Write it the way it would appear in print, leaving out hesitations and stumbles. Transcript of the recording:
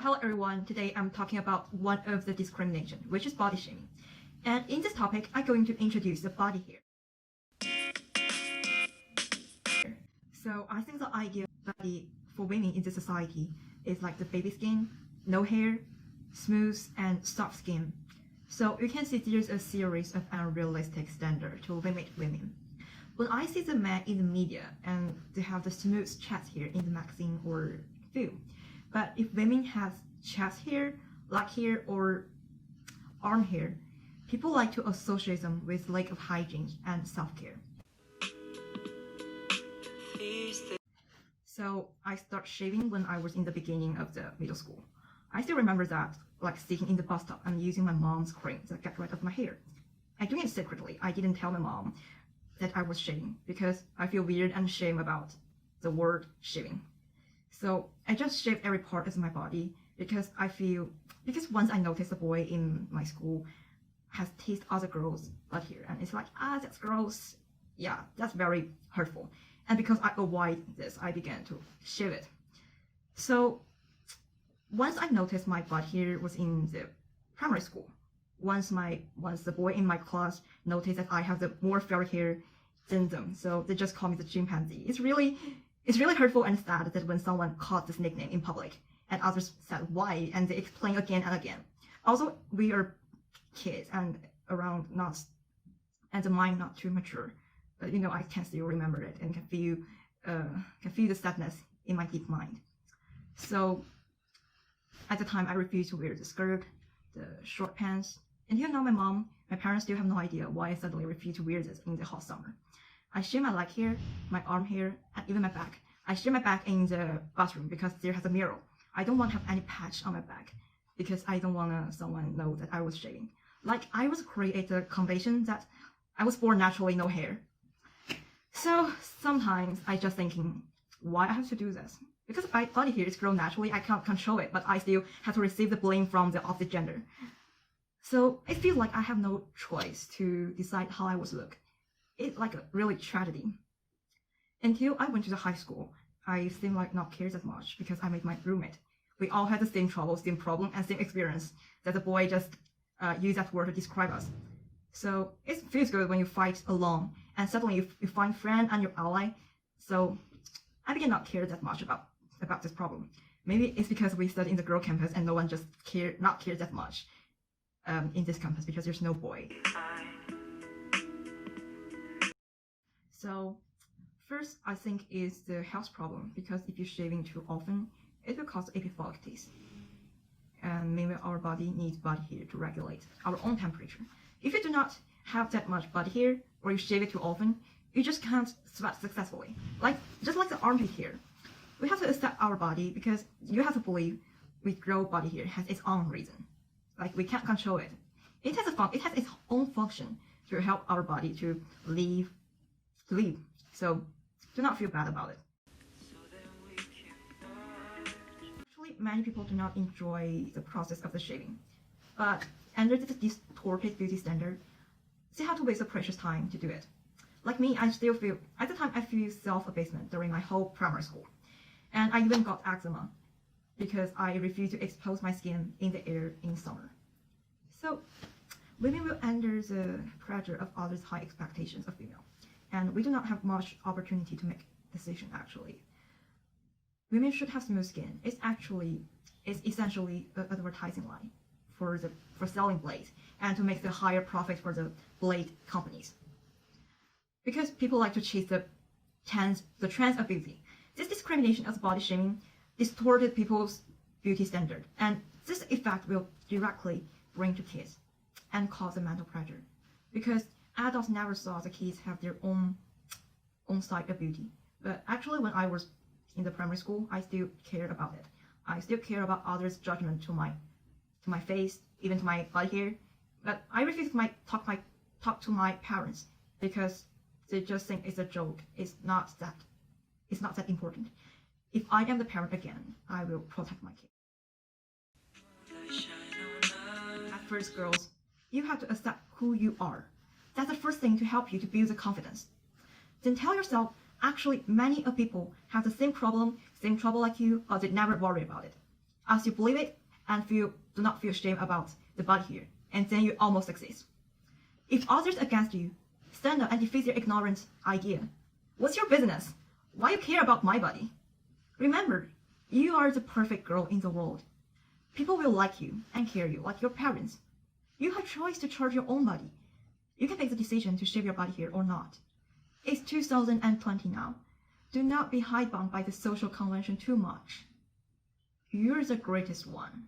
Hello everyone, today I'm talking about one of the discrimination, which is body shaming. And in this topic, I'm going to introduce the body hair. So I think the ideal body for women in this society is like the baby skin, no hair, smooth and soft skin. So you can see there's a series of unrealistic standards to limit women. When I see the men in the media and they have the smooth chest hair in the magazine or film, but if women have chest hair, leg hair, or arm hair, people like to associate them with lack of hygiene and self-care. So I started shaving when I was in the beginning of the middle school. I still remember that, like sitting in the bus stop and using my mom's cream to get rid of my hair. I doing it secretly. I didn't tell my mom that I was shaving because I feel weird and shame about the word shaving. So I just shaved every part of my body because once I noticed a boy in my school has teased other girls' butt hair, and it's like, that's gross. Yeah, that's very hurtful. And because I avoid this, I began to shave it. So once I noticed my butt hair was in the primary school, once the boy in my class noticed that I have the more fairy hair than them, so they just call me the chimpanzee. It's really hurtful and sad that when someone caught this nickname in public and others said why, and they explain again and again. Also, we are kids and around not, and the mind not too mature. But I can still remember it and can feel the sadness in my deep mind. So at the time, I refused to wear the skirt, the short pants. Until now, my parents still have no idea why I suddenly refused to wear this in the hot summer. I shave my leg hair, my arm hair, and even my back. I shave my back in the bathroom because there has a mirror. I don't want to have any patch on my back because I don't want someone know that I was shaving. Like I was create a convention that I was born naturally no hair. So sometimes I just thinking, why I have to do this? Because my body hair is grown naturally, I can't control it, but I still have to receive the blame from the opposite gender. So it feels like I have no choice to decide how I would look. It's like a really tragedy. Until I went to the high school, I seemed like not care that much because I made my roommate. We all had the same trouble, same problem, and same experience that the boy just used that word to describe us. So it feels good when you fight alone and suddenly you find friend and your ally. So I began not care that much about this problem. Maybe it's because we study in the girl campus and no one just not care that much in this campus because there's no boy. So first, I think is the health problem because if you're shaving too often, it will cause epiphoctis. And maybe our body needs body hair to regulate our own temperature. If you do not have that much body hair or you shave it too often, you just can't sweat successfully. Just like the armpit hair. We have to accept our body because you have to believe we grow body hair has its own reason. Like we can't control it. It has its own function to help our body to live. So do not feel bad about it. Actually, many people do not enjoy the process of the shaving, but under this distorted beauty standard, they have to waste the precious time to do it. Like me, at the time I feel self-abasement during my whole primary school. And I even got eczema because I refused to expose my skin in the air in summer. So women will under the pressure of others' high expectations of female. And we do not have much opportunity to make decision actually. Women should have smooth skin. It's essentially an advertising line for selling blades and to make the higher profit for the blade companies. Because people like to chase the trends of beauty. This discrimination as body shaming distorted people's beauty standard, and this effect will directly bring to kids and cause a mental pressure. Because adults never saw the kids have their own side of beauty. But actually when I was in the primary school, I still cared about it. I still care about others' judgment to my face, even to my body hair. But I refuse to talk to my parents because they just think it's a joke. It's not that important. If I am the parent again, I will protect my kid. At first, girls, you have to accept who you are. That's the first thing to help you to build the confidence. Then tell yourself, actually, many of people have the same trouble like you, but they never worry about it. as you believe it and do not feel shame about the body here, and then you almost succeed. If others against you, stand up and defeat their ignorant idea. What's your business? Why you care about my body? Remember, you are the perfect girl in the world. People will like you and care you like your parents. You have choice to charge your own body. You can make the decision to shave your body hair or not. It's 2020 now. Do not be hidebound by the social convention too much. You're the greatest one.